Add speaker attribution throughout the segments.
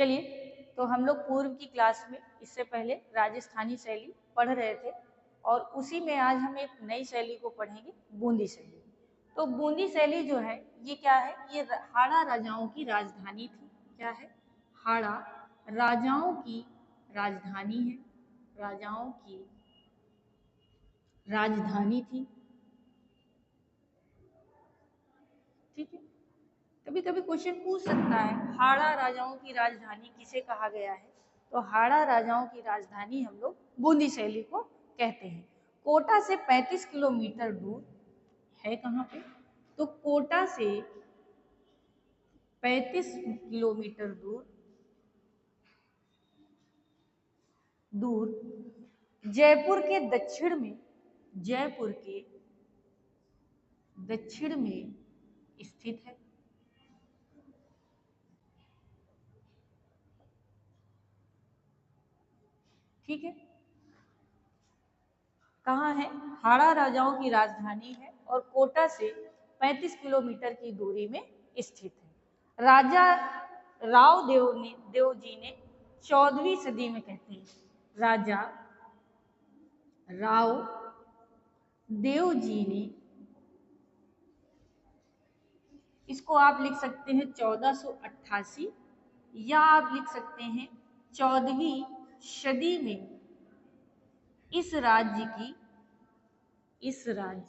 Speaker 1: चलिए, तो हम लोग पूर्व की क्लास में इससे पहले राजस्थानी शैली पढ़ रहे थे और उसी में आज हम एक नई शैली को पढ़ेंगे, बूंदी शैली। तो बूंदी शैली जो है ये क्या है, ये हाड़ा राजाओं की राजधानी थी। क्या है? हाड़ा राजाओं की राजधानी है, राजाओं की राजधानी थी। ठीक है, कभी कभी क्वेश्चन पूछ सकता है हाड़ा राजाओं की राजधानी किसे कहा गया है, तो हाड़ा राजाओं की राजधानी हम लोग बूंदी शैली को कहते हैं। कोटा से 35 किलोमीटर दूर है। कहाँ पे? तो कोटा से 35 किलोमीटर दूर जयपुर के दक्षिण में, जयपुर के दक्षिण में स्थित है। ठीक है, कहाँ है? हाड़ा राजाओं की राजधानी है और कोटा से 35 किलोमीटर की दूरी में स्थित है। राजा राव देव जी ने 14वीं सदी में, कहते हैं राजा राव देव जी ने, इसको आप लिख सकते हैं 1488 या आप लिख सकते हैं 14वीं सदी में इस राज्य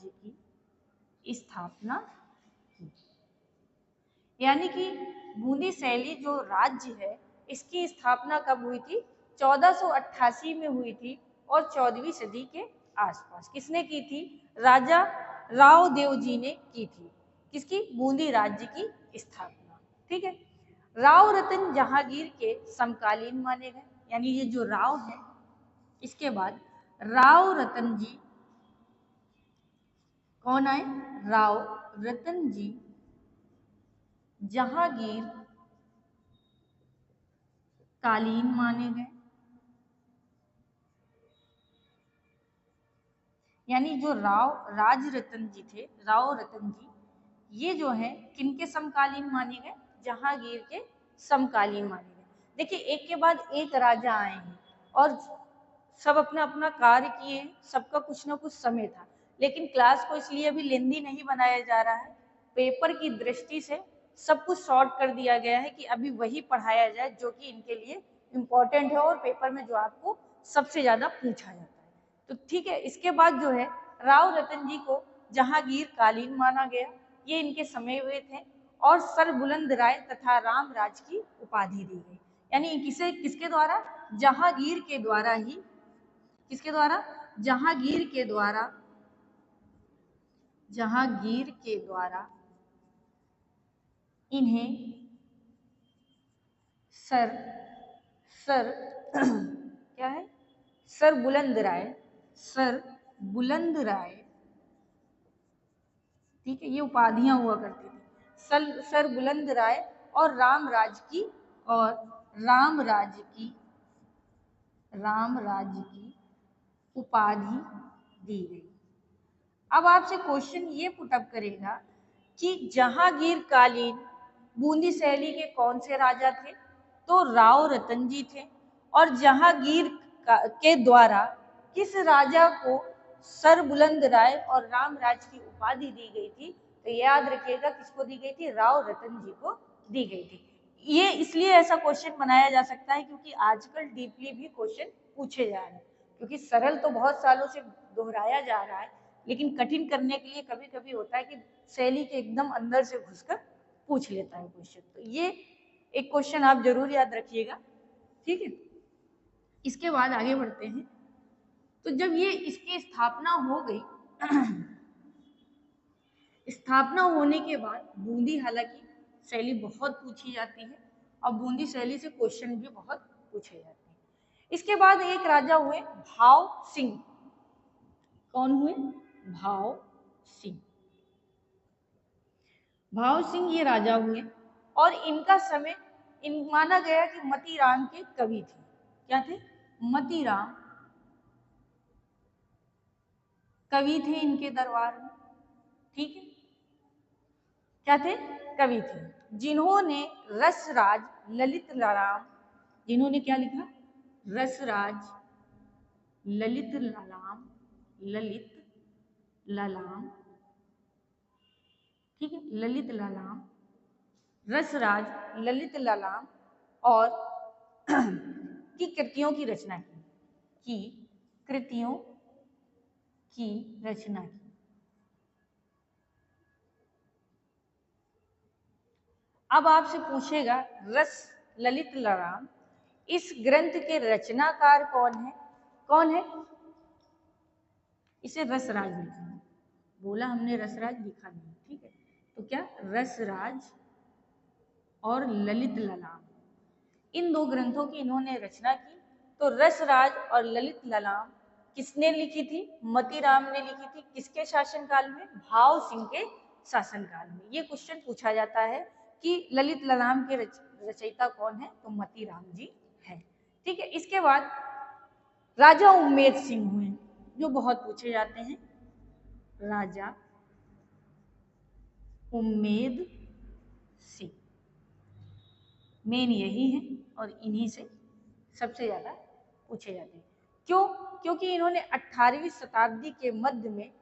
Speaker 1: की स्थापना की। यानी कि बूंदी शैली जो राज्य है इसकी स्थापना कब हुई थी? 1488 में हुई थी और 14वीं सदी के आसपास। किसने की थी? राजा राव देव जी ने की थी। किसकी? बूंदी राज्य की स्थापना। ठीक है, राव रतन जहांगीर के समकालीन माने गए। यानी ये जो राव है, इसके बाद राव रतन जी कौन आए? राव रतन जी जहांगीर कालीन माने गए। यानी जो राज रतन जी थे, राव रतन जी, ये जो है किनके समकालीन माने गए? जहांगीर के समकालीन माने गए। देखिए, एक के बाद एक राजा आए हैं और सब अपना अपना कार्य किए, सबका कुछ ना कुछ समय था। लेकिन क्लास को इसलिए अभी लेंदी नहीं बनाया जा रहा है, पेपर की दृष्टि से सब कुछ शॉर्ट कर दिया गया है कि अभी वही पढ़ाया जाए जो कि इनके लिए इम्पोर्टेंट है और पेपर में जो आपको सबसे ज्यादा पूछा जाता है। तो ठीक है, इसके बाद जो है राव रतन जी को जहांगीर कालीन माना गया, ये इनके समय हुए थे और सर बुलंद राय तथा राम राज की उपाधि दी गई। यानी किसके द्वारा? जहांगीर के द्वारा ही। किसके द्वारा? जहांगीर के द्वारा, जहांगीर के द्वारा इन्हें सर क्या है? सर बुलंद राय, ठीक है, ये उपाधियां हुआ करती थी। सर बुलंद राय और राम राज की उपाधि दी गई। अब आपसे क्वेश्चन ये पुटअप करेगा कि जहांगीर कालीन बूंदी शैली के कौन से राजा थे? तो राव रतन जी थे। और जहांगीर के द्वारा किस राजा को सर बुलंद राय और राम राज की उपाधि दी गई थी? तो याद रखिएगा, किसको दी गई थी? राव रतन जी को दी गई थी। ये इसलिए ऐसा क्वेश्चन बनाया जा सकता है क्योंकि आजकल डीपली भी क्वेश्चन पूछे जा रहे हैं, क्योंकि सरल तो बहुत सालों से दोहराया जा रहा है, लेकिन कठिन करने के लिए कभी कभी होता है कि शैली के एकदम अंदर से घुसकर पूछ लेता है क्वेश्चन। तो ये एक क्वेश्चन आप जरूर याद रखिएगा। ठीक है, इसके बाद आगे बढ़ते हैं। तो जब ये इसकी स्थापना हो गई, स्थापना होने के बाद बूंदी, हालांकि शैली बहुत पूछी जाती है और बूंदी शैली से क्वेश्चन भी बहुत पूछे जाते हैं। इसके बाद एक राजा हुए भाव सिंह। कौन हुए? भाव सिंह। भाव सिंह ये राजा हुए और इनका समय माना गया कि मतीराम के कवि थे। क्या थे? मतीराम कवि थे इनके दरबार में। ठीक है, क्या थे? कवि थे, जिन्होंने रसराज, ललित राम जिन्होंने क्या लिखा, रसराज ललित ललाम, ललित ललाम, ठीक है, ललित ललाम, रसराज ललित ललाम और की कृतियों की रचना की कृतियों की रचना की। अब आपसे पूछेगा रस ललित ललाम, इस ग्रंथ के रचनाकार कौन है? कौन है? इसे रसराज लिखा है, बोला हमने रसराज लिखा नहीं, ठीक है, तो क्या रसराज और ललित ललाम, इन दो ग्रंथों की इन्होंने रचना की। तो रसराज और ललित ललाम किसने लिखी थी? मतीराम ने लिखी थी। किसके शासनकाल में? भाव सिंह के शासनकाल में। ये क्वेश्चन पूछा जाता है कि ललित ललाम के रचयिता कौन है? तो मतीराम जी है, ठीक है। इसके बाद राजा उम्मेद सिंह हुए, जो बहुत पूछे जाते हैं, राजा उम्मेद सिंह मेन यही है और इन्हीं से सबसे ज्यादा पूछे जाते हैं। क्यों? क्योंकि इन्होंने 18वीं शताब्दी के मध्य में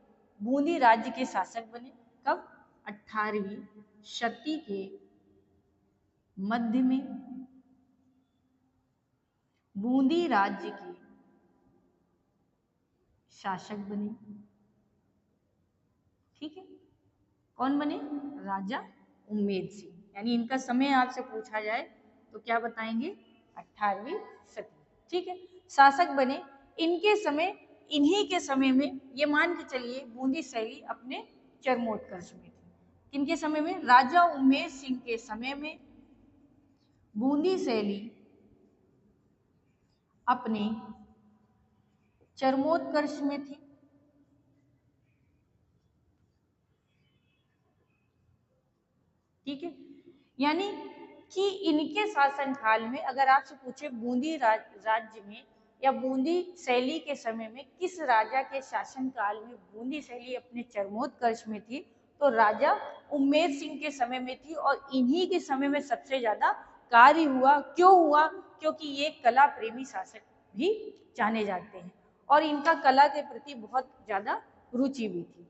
Speaker 1: बूंदी राज्य के शासक बने। कब? 18वीं शती के मध्य में बूंदी राज्य के शासक बने, ठीक है। कौन बने? राजा उम्मेद सिंह। यानी इनका समय आपसे पूछा जाए तो क्या बताएंगे? 18वीं सदी, ठीक है। शासक बने इनके समय, इन्हीं के समय में ये मान के चलिए बूंदी शैली अपने चरमोत्कर्ष में थी। किनके समय में? राजा उम्मेद सिंह के समय में बूंदी शैली अपने चरमोत्कर्ष में थी, ठीक है। यानी कि इनके शासनकाल में अगर आपसे पूछे बूंदी राज्य में या बूंदी शैली के समय में किस राजा के शासनकाल में बूंदी शैली अपने चरमोत्कर्ष में थी, तो राजा उम्मेद सिंह के समय में थी। और इन्हीं के समय में सबसे ज्यादा कार्य हुआ। क्यों हुआ? क्योंकि ये कला प्रेमी शासक भी जाने जाते हैं और इनका कला के प्रति बहुत ज्यादा रुचि भी थी।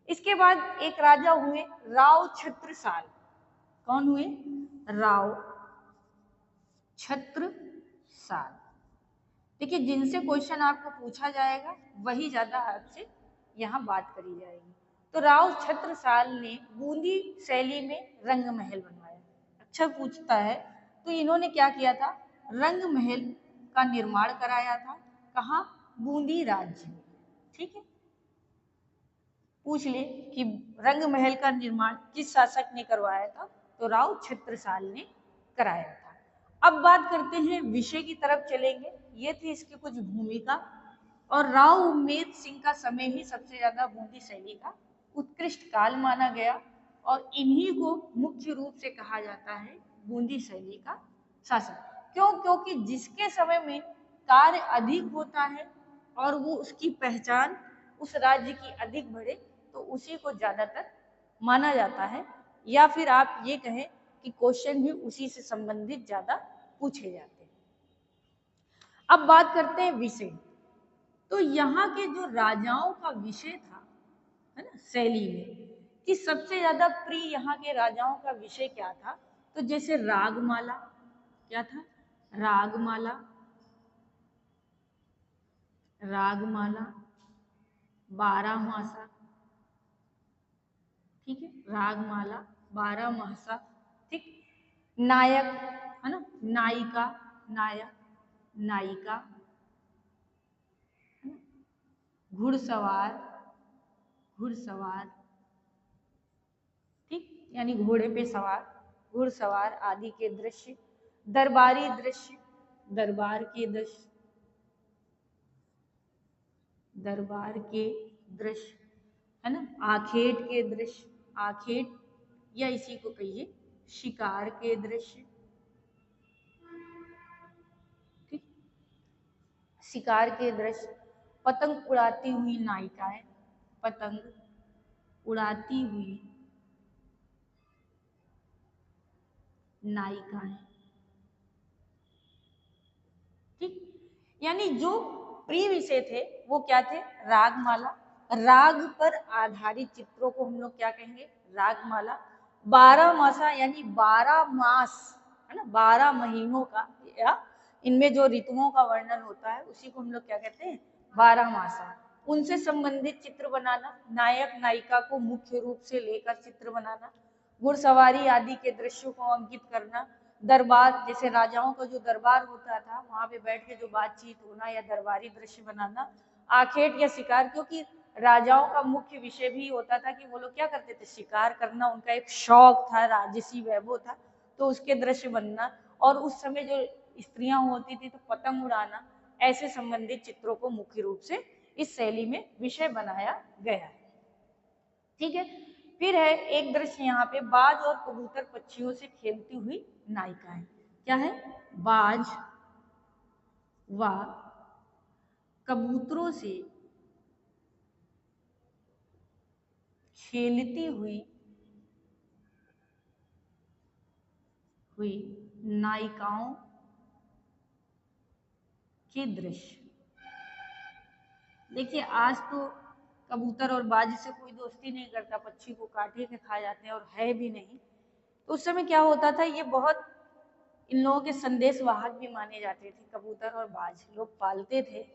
Speaker 1: इसके बाद एक राजा हुए राव छत्रसाल। कौन हुए? राव छत्रसाल। देखिए, जिनसे क्वेश्चन आपको पूछा जाएगा वही ज्यादा आपसे यहाँ बात करी जाएगी। तो राव छत्रसाल ने बूंदी शैली में रंग महल बनवाया। अच्छा पूछता है, तो इन्होंने क्या किया था? रंग महल का निर्माण कराया था। कहाँ? बूंदी राज्य में, ठीक है। पूछ ले कि रंग महल का निर्माण किस शासक ने करवाया था, तो राव छत्रसाल ने कराया था। अब बात करते हैं, विषय की तरफ चलेंगे। ये थी इसकी कुछ भूमिका। और राव उम्मेद सिंह का समय ही सबसे ज्यादा बूंदी शैली का उत्कृष्ट काल माना गया और इन्हीं को मुख्य रूप से कहा जाता है बूंदी शैली का शासक। क्यों? क्योंकि जिसके समय में कार्य अधिक होता है और वो उसकी पहचान उस राज्य की अधिक बढ़े, तो उसी को ज्यादातर माना जाता है। या फिर आप ये कहें कि क्वेश्चन भी उसी से संबंधित ज्यादा पूछे जाते हैं। अब बात करते हैं विषय। तो यहाँ के जो राजाओं का विषय था, है ना, शैली में, कि सबसे ज्यादा प्रिय यहाँ के राजाओं का विषय क्या था? तो जैसे रागमाला, क्या था? रागमाला, रागमाला, बारहमासा, ठीक है, रागमाला, बारहमासा, ठीक। नायक, है ना, नायिका, नायक, नायिका, घुड़सवार, घुड़सवार, ठीक, यानी घोड़े पे सवार, घुड़सवार आदि के दृश्य, दरबारी दृश्य, दरबार के दृश्य, दरबार के दृश्य, है ना, आखेट के दृश्य, आखेट या इसी को कहिए शिकार के दृश्य, ठीक, शिकार के दृश्य, पतंग उड़ाती हुई नायिकाएं, पतंग उड़ाती हुई नायिकाएं, यानी जो प्री विषय थे वो क्या थे, रागमाला। राग पर आधारित चित्रों को हम लोग क्या कहेंगे, रागमाला। 12 मासा यानी 12 मास, है ना, 12 महीनों का, या इनमें जो ऋतुओं का वर्णन होता है उसी को हम लोग क्या कहते हैं, 12 मासा। उनसे संबंधित चित्र बनाना, नायक नायिका को मुख्य रूप से लेकर चित्र बनाना, घुड़सवारी आदि के दृश्यों को अंकित करना, दरबार, जैसे राजाओं का जो दरबार होता था वहां पे बैठ के जो बातचीत होना या दरबारी दृश्य बनाना, आखेट या शिकार, क्योंकि राजाओं का मुख्य विषय भी होता था कि वो लोग क्या करते थे, शिकार करना उनका एक शौक था, राजसी वैभव था, तो उसके दृश्य बनना। और उस समय जो स्त्रियां होती थी तो पतंग उड़ाना, ऐसे संबंधित चित्रों को मुख्य रूप से इस शैली में विषय बनाया गया है। ठीक है, फिर है एक दृश्य यहाँ पे, बाज और कबूतर पक्षियों से खेलती हुई नायिकाएं। क्या है, बाज व कबूतरों से खेलती हुई नायिकाओं के दृश्य। देखिए आज तो कबूतर और बाज से कोई दोस्ती नहीं करता, पक्षी को काटे के खा जाते हैं और है भी नहीं। तो उस समय क्या होता था, ये बहुत इन लोगों के संदेश वाहक भी माने जाते थे, कबूतर और बाज लोग पालते थे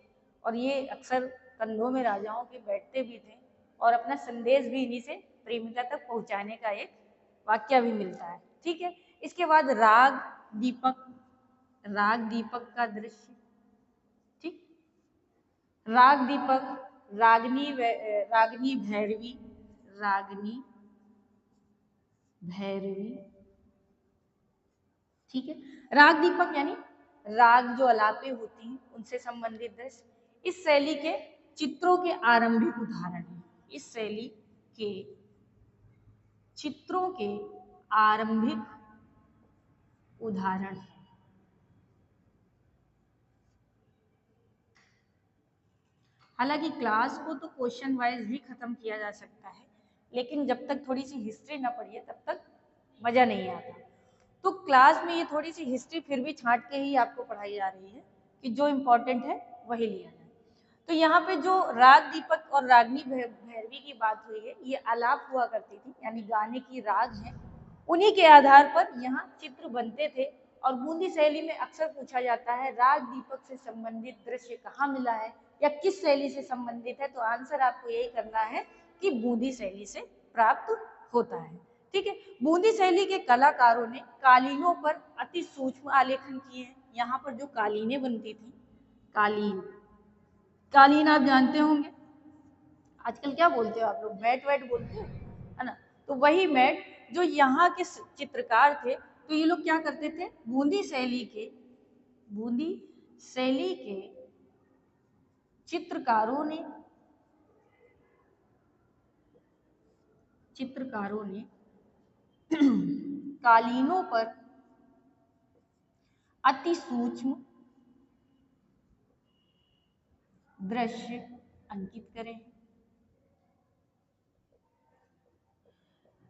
Speaker 1: और ये अक्सर कंधों में राजाओं के बैठते भी थे और अपना संदेश भी इन्हीं से प्रेमिका तक पहुंचाने का एक वाक्य भी मिलता है। ठीक है, इसके बाद राग दीपक, राग दीपक का दृश्य। ठीक, राग दीपक, रागनी भैरवी, रागनी भैरवी। ठीक है, राग दीपक यानी राग जो अलापे होती हैं उनसे संबंधित दृश्य। इस शैली के चित्रों के आरंभिक उदाहरण हैं, इस शैली के चित्रों के आरंभिक उदाहरण हैं। हालांकि क्लास को तो क्वेश्चन वाइज भी खत्म किया जा सकता है, लेकिन जब तक थोड़ी सी हिस्ट्री ना पढ़िए तब तक मजा नहीं आता। तो क्लास में ये थोड़ी सी हिस्ट्री फिर भी छांट के ही आपको पढ़ाई जा रही है कि जो इम्पोर्टेंट है वही लिया जाए। तो यहाँ पे जो राग दीपक और रागनी भैरवी की बात हुई है, ये आलाप हुआ करती थी, यानी गाने की राग है, उन्हीं के आधार पर यहाँ चित्र बनते थे। और बूंदी शैली में अक्सर पूछा जाता है राग दीपक से संबंधित दृश्य कहाँ मिला है या किस शैली से संबंधित है, तो आंसर आपको यही करना है कि बूंदी शैली से प्राप्त होता है। ठीक है, बूंदी शैली के कलाकारों ने कालीनों पर अति सूक्ष्म आलेखन किए हैं। यहाँ पर जो कालीनें बनती थी, कालीन, कालीन आप जानते होंगे, आजकल क्या बोलते हो आप लोग, मैट वैट बोलते हो, है ना, तो वही मैट जो यहाँ के चित्रकार थे, तो ये लोग क्या करते थे, बूंदी शैली के चित्रकारों ने कालीनों पर अति सूक्ष्म दृश्य अंकित करें।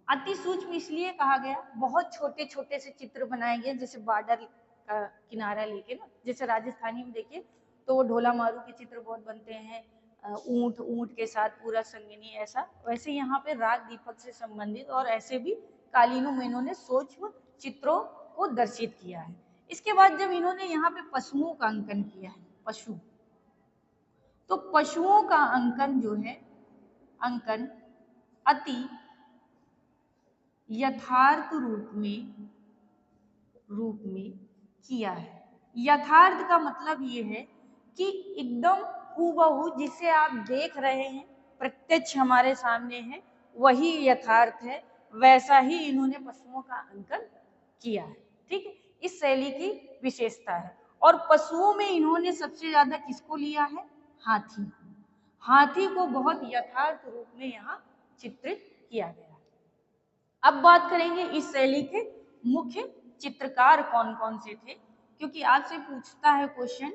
Speaker 1: अति सूक्ष्म इसलिए कहा गया, बहुत छोटे छोटे से चित्र बनाए गए, जैसे बॉर्डर का किनारा लेके ना, जैसे राजस्थानी में देखिए तो वो ढोला मारू के चित्र बहुत बनते हैं, ऊंट के साथ पूरा संगिनी, ऐसा वैसे यहाँ पे राग दीपक से संबंधित और ऐसे भी कालीनों में इन्होंने सूक्ष्म चित्रों को दर्शित किया है। इसके बाद जब इन्होंने यहाँ पे पशुओं का अंकन किया है, पशु, तो पशुओं का अंकन जो है, अंकन अति यथार्थ रूप में किया है। यथार्थ का मतलब ये है कि एकदम हूबहू जिसे आप देख रहे हैं, प्रत्यक्ष हमारे सामने है, वही यथार्थ है, वैसा ही इन्होंने पशुओं का अंकन किया है। ठीक है, इस शैली की विशेषता है। और पशुओं में इन्होंने सबसे ज्यादा किसको लिया है, हाथी, हाथी को बहुत यथार्थ रूप में यहाँ चित्रित किया गया है। अब बात करेंगे इस शैली के मुख्य चित्रकार कौन कौन से थे, क्योंकि आपसे पूछता है क्वेश्चन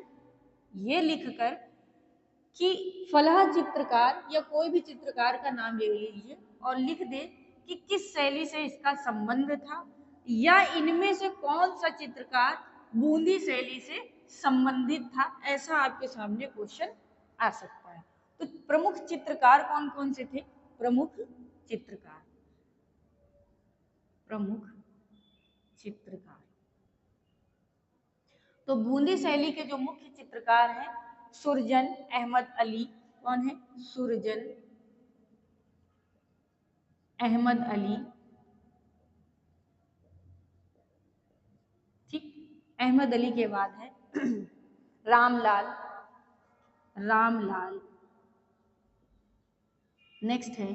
Speaker 1: ये लिखकर कि फलां चित्रकार या कोई भी चित्रकार का नाम ले लीजिए और लिख दे कि किस शैली से इसका संबंध था या इनमें से कौन सा चित्रकार बूंदी शैली से संबंधित था, ऐसा आपके सामने क्वेश्चन आ सकता है। तो प्रमुख चित्रकार कौन कौन से थे? प्रमुख चित्रकार, प्रमुख चित्रकार, तो बूंदी शैली के जो मुख्य चित्रकार हैं सुरजन अहमद अली। कौन है? सुरजन अहमद अली। ठीक, अहमद अली के बाद है रामलाल, रामलाल। नेक्स्ट है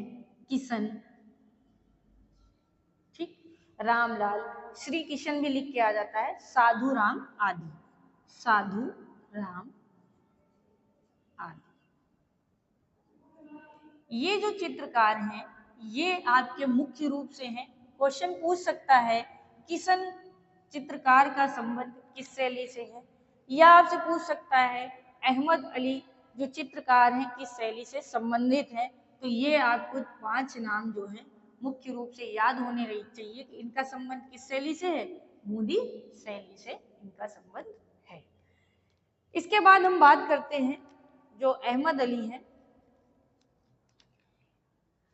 Speaker 1: किशन। ठीक, रामलाल, श्री किशन भी लिख के आ जाता है, साधु राम आदि, साधु राम आदि। ये जो चित्रकार हैं ये आपके मुख्य रूप से हैं। क्वेश्चन पूछ सकता है किशन चित्रकार का संबंध किस शैली से है, या आपसे पूछ सकता है अहमद अली जो चित्रकार हैं किस शैली से संबंधित हैं। तो ये आपको 5 नाम जो हैं मुख्य रूप से याद होने रही चाहिए कि इनका संबंध किस शैली से है, बूंदी शैली से इनका संबंध है। इसके बाद हम बात करते हैं जो अहमद अली हैं।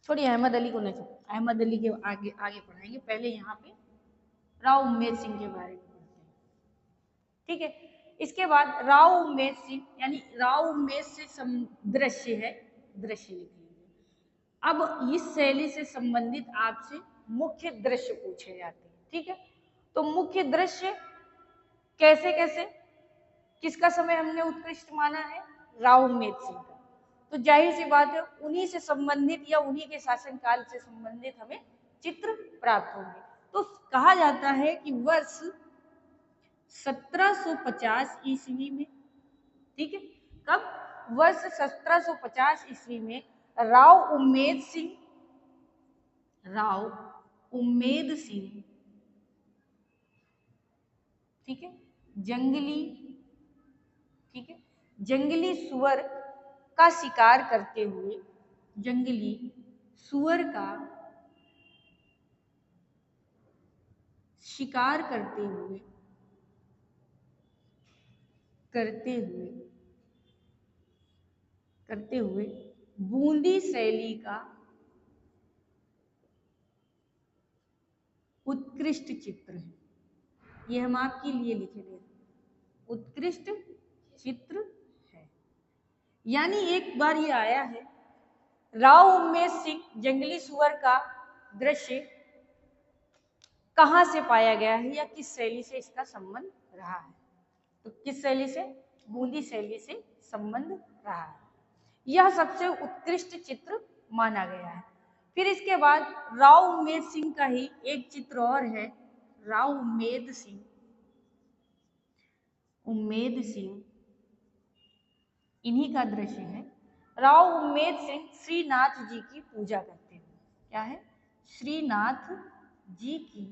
Speaker 1: छोड़िए अहमद अली को नहीं, अहमद अली के आगे आगे पढ़ाएंगे, पहले यहाँ पे राव उम्मेद सिंह के बारे में पढ़ते हैं। ठीक है, इसके बाद राव उम्मेद सिंह, यानी राव उम्मेद से दृश्य है, दृश्य लिख लीजिए। अब इस शैली से संबंधित आपसे मुख्य दृश्य पूछे जाते हैं। ठीक है, तो मुख्य दृश्य कैसे कैसे, किसका समय हमने उत्कृष्ट माना है? राव उम्मेद सिंह का। तो जाहिर सी बात है उन्हीं से संबंधित या उन्हीं के शासनकाल से संबंधित हमें चित्र प्राप्त होंगे। तो कहा जाता है कि वर्ष 1750 ईस्वी में, ठीक है, कब? वर्ष 1750 ईस्वी में राव उम्मेद सिंह, राव उम्मेद सिंह, ठीक है, जंगली, ठीक है, जंगली सुअर का शिकार करते हुए, जंगली सुअर का शिकार करते हुए बूंदी शैली का उत्कृष्ट चित्र है। ये हम आपके लिए लिखे दे रहे हैं, उत्कृष्ट चित्र है। यानी एक बार ये आया है राव उम्मेद सिंह जंगली सुअर का दृश्य कहां से पाया गया है या किस शैली से इसका संबंध रहा है। तो किस शैली से? बूंदी शैली से संबंध रहा है। यह सबसे उत्कृष्ट चित्र माना गया है। फिर इसके बाद राव उम्मेद सिंह का ही एक चित्र और है, राव उम्मेद सिंह, उम्मेद सिंह, इन्हीं का दृश्य है। राव उम्मेद सिंह श्रीनाथ जी की पूजा करते हैं। क्या है? श्रीनाथ जी की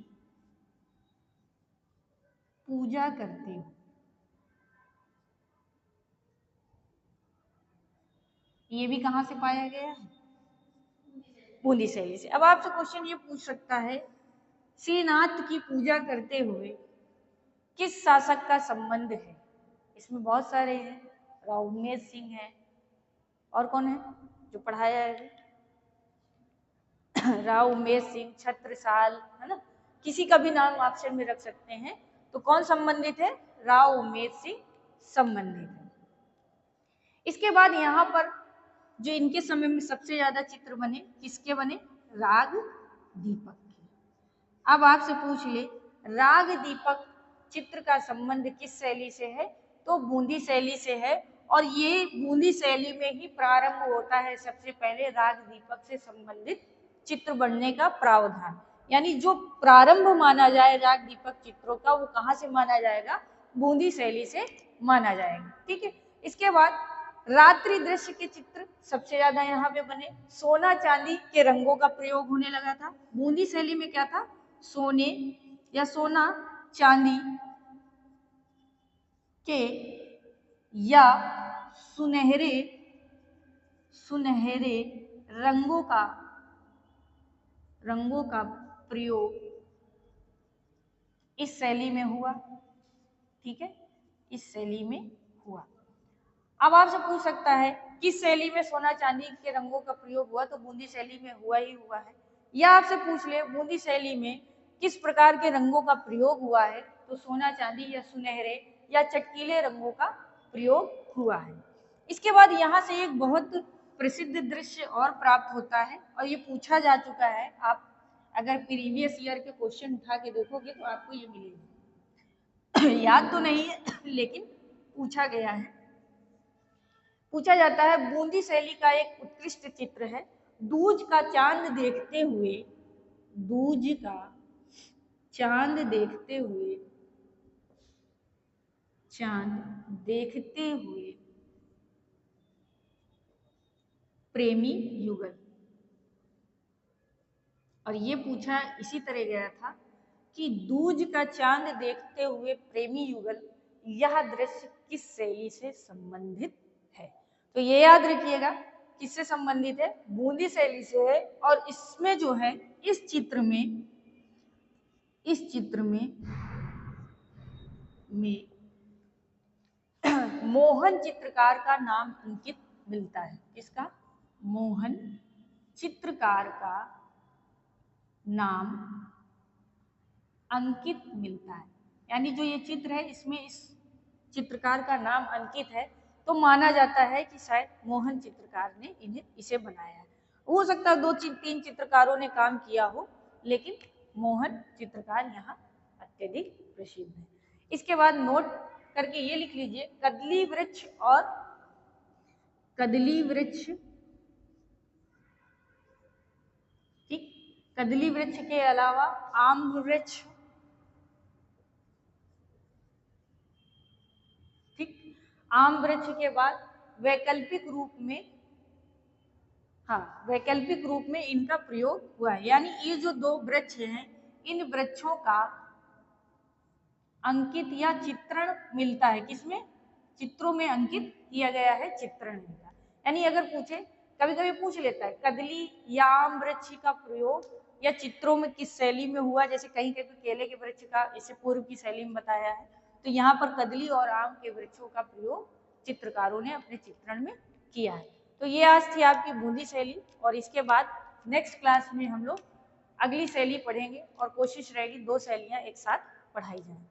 Speaker 1: पूजा करते हैं। ये भी कहां से पाया गया है? बूंदी शैली से। अब आपसे क्वेश्चन ये पूछ सकता है श्रीनाथ की पूजा करते हुए किस शासक का संबंध है? इसमें बहुत सारे हैं, राव उम्मेद सिंह है, और कौन है जो पढ़ाया है? राव उम्मेद सिंह, छत्रसाल, है ना, किसी का भी नाम ऑप्शन में रख सकते हैं। तो कौन संबंधित है? राव उम्मेद सिंह संबंधित है। इसके बाद यहाँ पर जो इनके समय में सबसे ज्यादा चित्र बने, किसके बने? राग दीपक के। अब आपसे पूछ ले राग दीपक चित्र का संबंध किस शैली से है? तो बूंदी शैली से है, और ये बूंदी शैली में ही प्रारंभ होता है सबसे पहले राग दीपक से संबंधित चित्र बनने का प्रावधान। यानी जो प्रारंभ माना जाए राग दीपक चित्रों का, वो कहाँ से माना जाएगा? बूंदी शैली से माना जाएगा। ठीक है, इसके बाद रात्रि दृश्य के चित्र सबसे ज्यादा यहाँ पे बने। सोना चांदी के रंगों का प्रयोग होने लगा था। बूंदी शैली में क्या था? सोने या सोना चांदी के या सुनहरे सुनहरे रंगों का प्रयोग इस शैली में हुआ। ठीक है, इस शैली में हुआ। अब आपसे पूछ सकता है किस शैली में सोना चांदी के रंगों का प्रयोग हुआ, तो बूंदी शैली में हुआ ही हुआ है। या आपसे पूछ ले बूंदी शैली में किस प्रकार के रंगों का प्रयोग हुआ है, तो सोना चांदी या सुनहरे या चटकीले रंगों का प्रयोग हुआ है। इसके बाद यहाँ से एक बहुत प्रसिद्ध दृश्य और प्राप्त होता है और ये पूछा जा चुका है। आप अगर प्रीवियस ईयर के क्वेश्चन उठा के देखोगे तो आपको ये मिलेगा। याद तो नहीं है लेकिन पूछा गया है। पूछा जाता है बूंदी शैली का एक उत्कृष्ट चित्र है, दूज का चांद देखते हुए, दूज का चांद देखते हुए, चांद देखते हुए प्रेमी युगल। और ये पूछा इसी तरह गया था कि दूज का चांद देखते हुए प्रेमी युगल, यह दृश्य किस शैली से संबंधित है। तो ये याद रखिएगा किससे संबंधित है, बूंदी शैली से है। और इसमें जो है इस चित्र में मोहन चित्रकार का नाम अंकित मिलता है। किसका? मोहन चित्रकार का नाम अंकित मिलता है। यानी जो ये चित्र है इसमें इस चित्रकार का नाम अंकित है, तो माना जाता है कि शायद मोहन चित्रकार ने इसे बनाया है। हो सकता है 2-3 चित्रकारों ने काम किया हो, लेकिन मोहन चित्रकार यहाँ अत्यधिक प्रसिद्ध है। इसके बाद नोट करके ये लिख लीजिए, कदली वृक्ष और कदली वृक्ष, ठीक, कदली वृक्ष के अलावा आम वृक्ष, ठीक, आम वृक्ष के बाद वैकल्पिक रूप में, हाँ, वैकल्पिक रूप में इनका प्रयोग हुआ है। यानी ये जो 2 वृक्ष हैं, इन वृक्षों का अंकित या चित्रण मिलता है। किसमें? चित्रों में अंकित किया गया है, चित्रण मिलता है। यानी अगर पूछे, कभी कभी पूछ लेता है कदली या आम वृक्ष का प्रयोग या चित्रों में किस शैली में हुआ, जैसे कहीं कहीं केले के वृक्ष का इसे पूर्व की शैली में बताया है, तो यहाँ पर कदली और आम के वृक्षों का प्रयोग चित्रकारों ने अपने चित्रण में किया है। तो ये आज थी आपकी बूंदी शैली, और इसके बाद नेक्स्ट क्लास में हम लोग अगली शैली पढ़ेंगे और कोशिश रहेगी 2 शैलियां एक साथ पढ़ाई जाए।